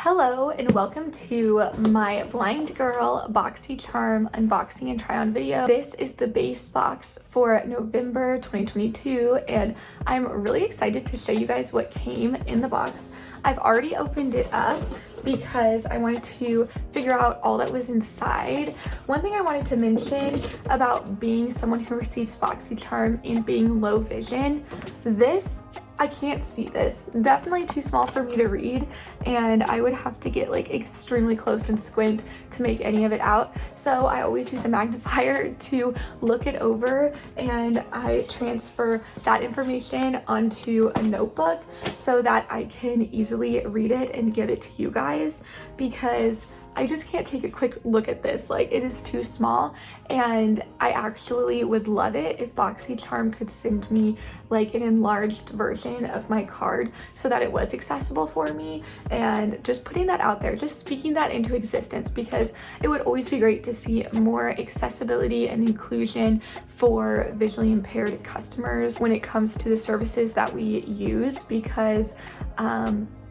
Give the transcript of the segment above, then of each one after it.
Hello and welcome to my blind girl BoxyCharm unboxing and try on video. This is the base box for November 2022 and I'm really excited to show you guys what came in the box. I've already opened it up because I wanted to figure out all that was inside. One thing I wanted to mention about being someone who receives BoxyCharm and being low vision, I can't see this. Definitely too small for me to read, and I would have to get like extremely close and squint to make any of it out. So I always use a magnifier to look it over, and I transfer that information onto a notebook so that I can easily read it and give it to you guys, because I just can't take a quick look at this. Like, it is too small, and I actually would love it if BoxyCharm could send me like an enlarged version of my card so that it was accessible for me. And just putting that out there, just speaking that into existence, because it would always be great to see more accessibility and inclusion for visually impaired customers when it comes to the services that we use, because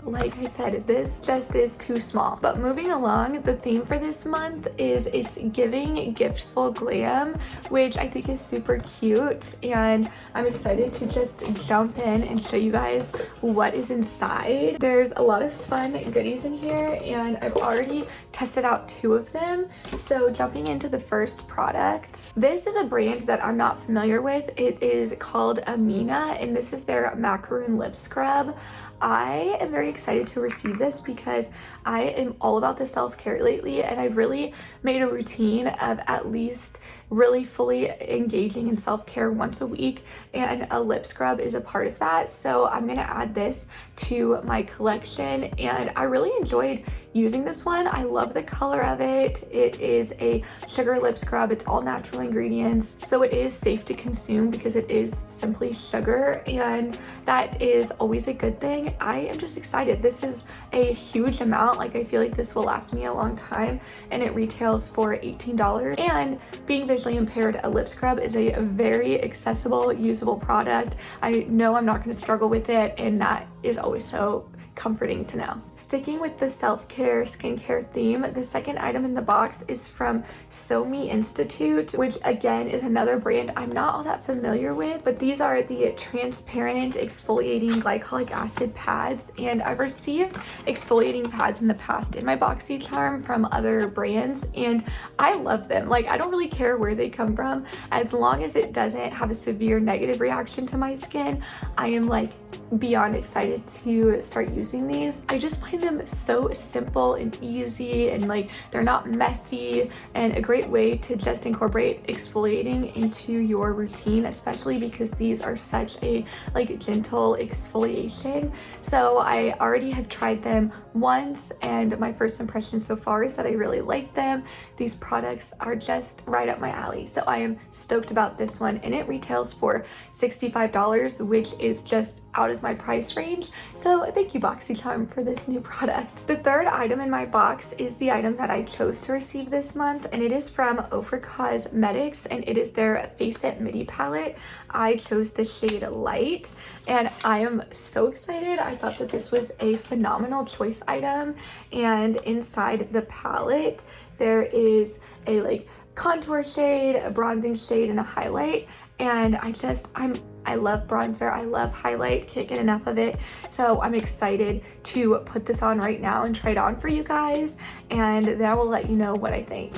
like I said, this just is too small. But moving along, the theme for this month is it's giving giftful glam, which I think is super cute, and I'm excited to just jump in and show you guys what is inside. There's a lot of fun goodies in here, and I've already tested out 2 of them. So jumping into the first product, this is a brand that I'm not familiar with. It is called Amina, and this is their macaroon lip scrub. I am very excited to receive this because I am all about the self-care lately, and I've really made a routine of at least really fully engaging in self-care once a week, and a lip scrub is a part of that. So I'm gonna add this to my collection, and I really enjoyed using this one. I love the color of it. It is a sugar lip scrub. It's all natural ingredients, so it is safe to consume because it is simply sugar, and that is always a good thing. I am just excited. This is a huge amount. Like, I feel like this will last me a long time, and it retails for $18. And being visually impaired, a lip scrub is a very accessible, usable product. I know I'm not going to struggle with it, and that is always so comforting to know. Sticking with the self-care skincare theme, the second item in the box is from So Me Institute, which again is another brand I'm not all that familiar with, but these are the transparent exfoliating glycolic acid pads, and I've received exfoliating pads in the past in my BoxyCharm from other brands, and I love them. Like, I don't really care where they come from, as long as it doesn't have a severe negative reaction to my skin. I am like beyond excited to start using these. I just find them so simple and easy, and like they're not messy, and a great way to just incorporate exfoliating into your routine, especially because these are such a like gentle exfoliation. So I already have tried them once, and my first impression so far is that I really like them. These products are just right up my alley, so I am stoked about this one, and it retails for $65, which is just out of my price range. So thank you, BoxyCharm, for this new product. The third item in my box is the item that I chose to receive this month, and it is from Ofra Cosmetics, and it is their Face It Midi palette. I chose the shade Light, and I am so excited. I thought that this was a phenomenal choice item, and inside the palette there is a like contour shade, a bronzing shade, and a highlight. And I love bronzer, I love highlight, can't get enough of it. So I'm excited to put this on right now and try it on for you guys, and then I will let you know what I think.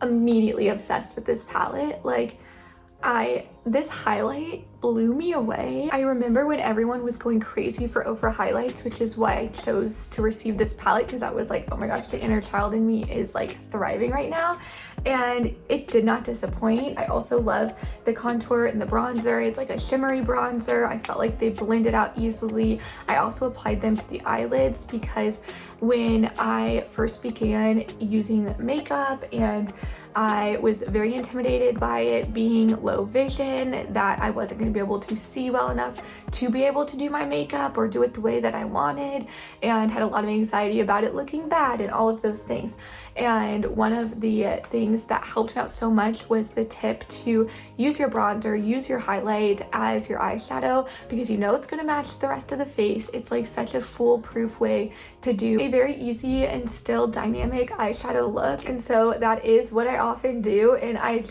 Immediately obsessed with this palette. Like, this highlight blew me away. I remember when everyone was going crazy for over highlights, which is why I chose to receive this palette, because I was like, oh my gosh, the inner child in me is like thriving right now. And it did not disappoint. I also love the contour and the bronzer. It's like a shimmery bronzer. I felt like they blended out easily. I also applied them to the eyelids because when I first began using makeup and I was very intimidated by it being low vision, that I wasn't going to be able to see well enough to be able to do my makeup or do it the way that I wanted, and had a lot of anxiety about it looking bad and all of those things. And one of the things that helped me out so much was the tip to use your bronzer, use your highlight as your eyeshadow, because you know it's going to match the rest of the face. It's like such a foolproof way to do a very easy and still dynamic eyeshadow look. And so that is what I often do, and I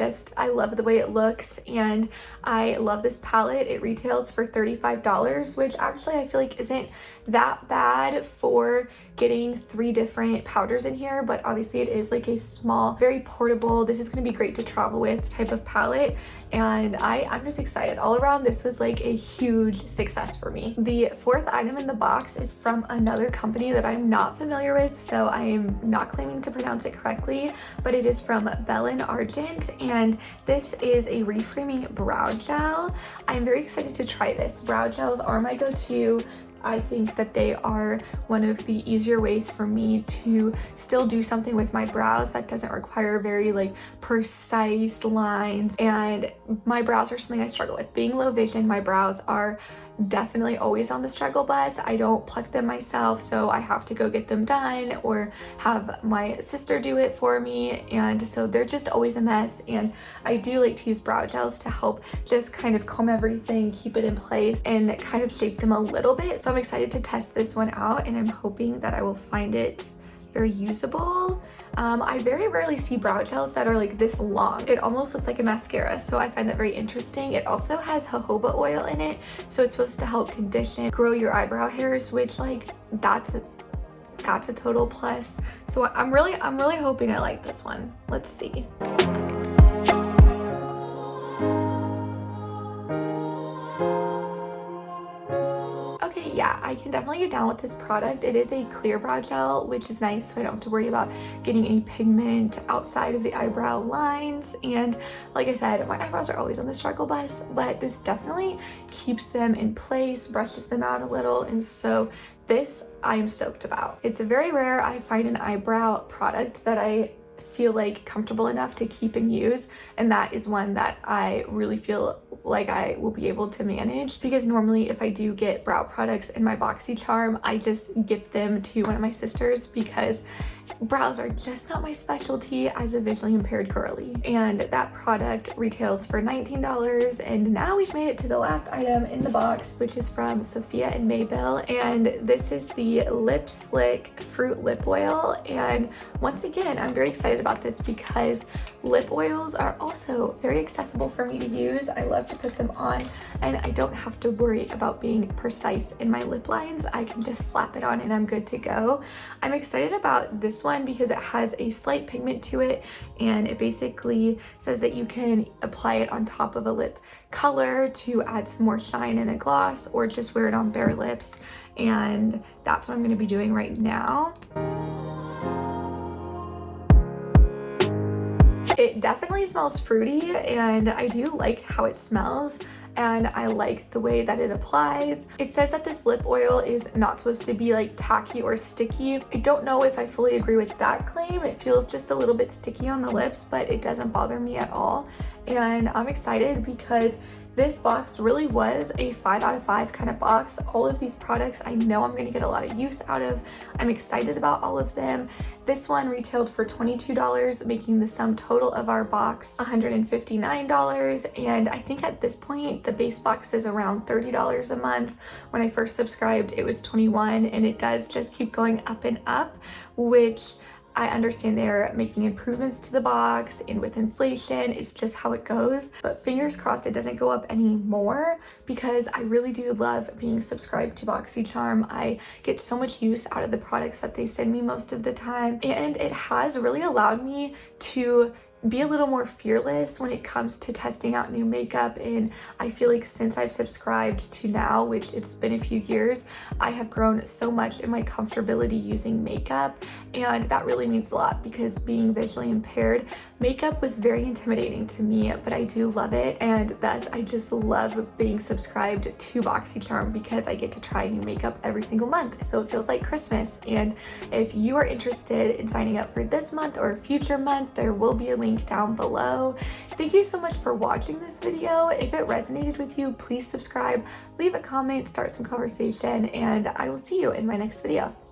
love the way it looks, and I love this palette. It retails for $35, which actually I feel like isn't that bad for getting 3 different powders in here, but obviously it is like a small, very portable, this is going to be great to travel with type of palette. And I'm just excited. All around, this was like a huge success for me. The 4th item in the box is from another company that I'm not familiar with, so I am not claiming to pronounce it correctly, but it is from BLING, and this is a reframing brow gel. I'm very excited to try this. Brow gels are my go-to. I think that they are one of the easier ways for me to still do something with my brows that doesn't require very like precise lines, and my brows are something I struggle with. Being low vision, my brows are definitely always on the struggle bus. I don't pluck them myself, so I have to go get them done or have my sister do it for me, and so they're just always a mess. And I do like to use brow gels to help just kind of comb everything, keep it in place, and kind of shape them a little bit. So I'm excited to test this one out, and I'm hoping that I will find it very usable. I very rarely see brow gels that are like this long. It almost looks like a mascara, so I find that very interesting. It also has jojoba oil in it, so it's supposed to help condition, grow your eyebrow hairs, which like that's a total plus. So I'm really hoping I like this one. Let's see. Yeah, I can definitely get down with this product. It is a clear brow gel, which is nice, so I don't have to worry about getting any pigment outside of the eyebrow lines. And like I said, my eyebrows are always on the struggle bus, but this definitely keeps them in place, brushes them out a little, and so this I am stoked about. It's very rare I find an eyebrow product that I feel like comfortable enough to keep and use, and that is one that I really feel like I will be able to manage, because normally if I do get brow products in my BoxyCharm, I just gift them to one of my sisters, because brows are just not my specialty as a visually impaired girly. And that product retails for $19, and now we've made it to the last item in the box, which is from Sophia and Maybell, and this is the Lip Slick Fruit Lip Oil. And once again, I'm very excited about this because lip oils are also very accessible for me to use. I love to put them on, and I don't have to worry about being precise in my lip lines. I can just slap it on and I'm good to go. I'm excited about this one because it has a slight pigment to it, and it basically says that you can apply it on top of a lip color to add some more shine and a gloss, or just wear it on bare lips, and that's what I'm going to be doing right now. It definitely smells fruity, and I do like how it smells, and I like the way that it applies. It says that this lip oil is not supposed to be like tacky or sticky. I don't know if I fully agree with that claim. It feels just a little bit sticky on the lips, but it doesn't bother me at all. And I'm excited because this box really was a 5 out of 5 kind of box. All of these products I know I'm going to get a lot of use out of. I'm excited about all of them. This one retailed for $22, making the sum total of our box $159. And I think at this point the base box is around $30 a month. When I first subscribed it was $21, and it does just keep going up and up, which I understand they're making improvements to the box, and with inflation, it's just how it goes. But fingers crossed it doesn't go up any more, because I really do love being subscribed to BoxyCharm. I get so much use out of the products that they send me most of the time, and it has really allowed me to be a little more fearless when it comes to testing out new makeup. And I feel like since I've subscribed to now, which it's been a few years, I have grown so much in my comfortability using makeup, and that really means a lot because being visually impaired, makeup was very intimidating to me, but I do love it, and thus I just love being subscribed to BoxyCharm because I get to try new makeup every single month, so it feels like Christmas. And if you are interested in signing up for this month or a future month, there will be a link down below. Thank you so much for watching this video. If it resonated with you, please subscribe, leave a comment, start some conversation, and I will see you in my next video.